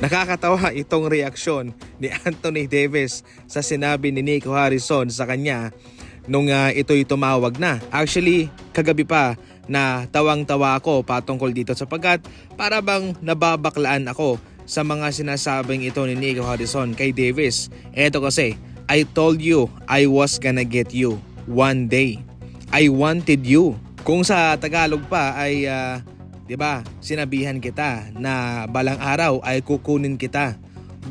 Nakakatawa itong reaksyon ni Anthony Davis sa sinabi ni Nico Harrison sa kanya nung ito'y tumawag na. Actually, kagabi pa na tawang-tawa ako patungkol dito sapagkat para bang nababaklaan ako sa mga sinasabing ito ni Nico Harrison kay Davis. Eto kasi, I told you I was gonna get you one day. I wanted you. Kung sa Tagalog pa ay 'di ba? Sinabihan kita na balang araw ay kukunin kita.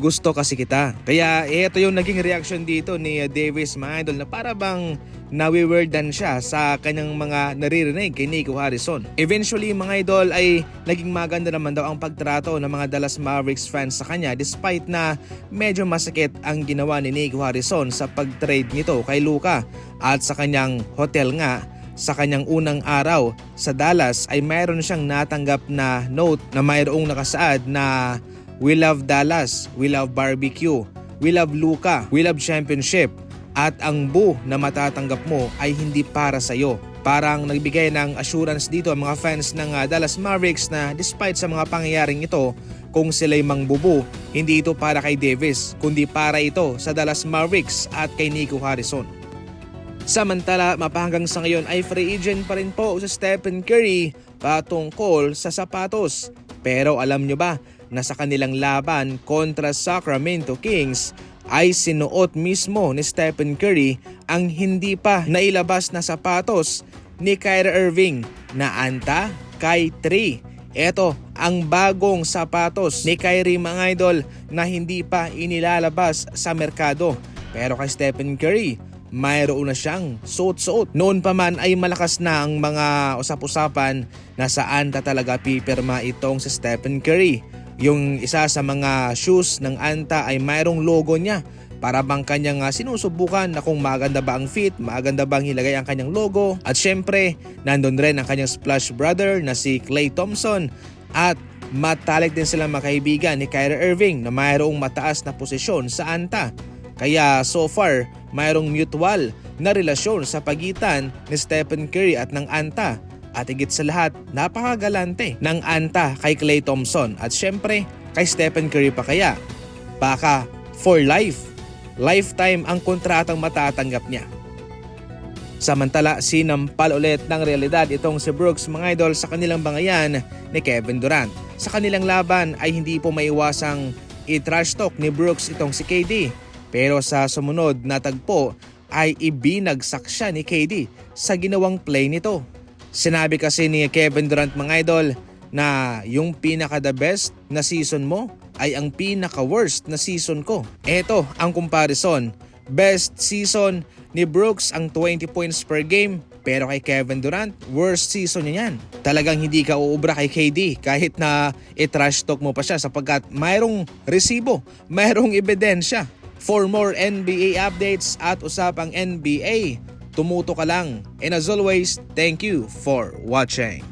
Gusto kasi kita. Kaya ito yung naging reaction dito ni Davis, mga idol, na para bang nawiwerdan siya sa kanyang mga naririnig kay Nico Harrison. Eventually, mga idol, ay naging maganda naman daw ang pagtrato ng mga Dallas Mavericks fans sa kanya despite na medyo masakit ang ginawa ni Nico Harrison sa pag-trade nito kay Luka. At sa kanyang hotel nga, sa kanyang unang araw sa Dallas ay mayroon siyang natanggap na note na mayroong nakasaad na "We love Dallas, we love barbecue, we love Luka, we love championship, at ang boo na matatanggap mo ay hindi para sa'yo." Parang nagbigay ng assurance dito ang mga fans ng Dallas Mavericks na despite sa mga pangyayaring ito, kung sila'y mangbubu, hindi ito para kay Davis, kundi para ito sa Dallas Mavericks at kay Nico Harrison. Samantala, mapahanggang sa ngayon ay free agent pa rin po sa Stephen Curry patungkol sa sapatos. Pero alam nyo ba na sa kanilang laban kontra Sacramento Kings ay sinuot mismo ni Stephen Curry ang hindi pa nailabas na sapatos ni Kyrie Irving na anta kay 3. Ito ang bagong sapatos ni Kyrie, mga idol, na hindi pa inilalabas sa merkado. Pero kay Stephen Curry, mayroon na siyang suot-suot. Noon pa man ay malakas na ang mga usap-usapan na saan talaga pipirma itong si Stephen Curry. Yung isa sa mga shoes ng Anta ay mayroong logo niya. Para bang kanyang sinusubukan na kung maganda ba ang fit, maganda bang hilagay ang kanyang logo. At syempre, nandun rin ang kanyang splash brother na si Klay Thompson. At matalik din silang makaibigan ni Kyrie Irving na mayroong mataas na posisyon sa Anta. Kaya so far, mayroong mutual na relasyon sa pagitan ni Stephen Curry at ng Anta. At higit sa lahat, napakagalante ng Anta kay Klay Thompson. At syempre, kay Stephen Curry pa kaya. Baka for life, lifetime ang kontratang matatanggap niya. Samantala, sinampal ulit ng realidad itong si Brooks, mga idol, sa kanilang bangayan ni Kevin Durant. Sa kanilang laban ay hindi po maiwasang i-trash talk ni Brooks itong si KD. Pero sa sumunod na tagpo ay ibinagsak siya ni KD sa ginawang play nito. Sinabi kasi ni Kevin Durant, mga idol, na yung pinaka-the best na season mo ay ang pinaka-worst na season ko. Ito ang comparison. Best season ni Brooks ang 20 points per game, pero kay Kevin Durant, worst season niya yan. Talagang hindi ka uubra kay KD kahit na i-trash talk mo pa siya sapagkat mayroong resibo, mayroong ebidensya. For more NBA updates at usapang NBA, tumuto ka lang. And as always, thank you for watching.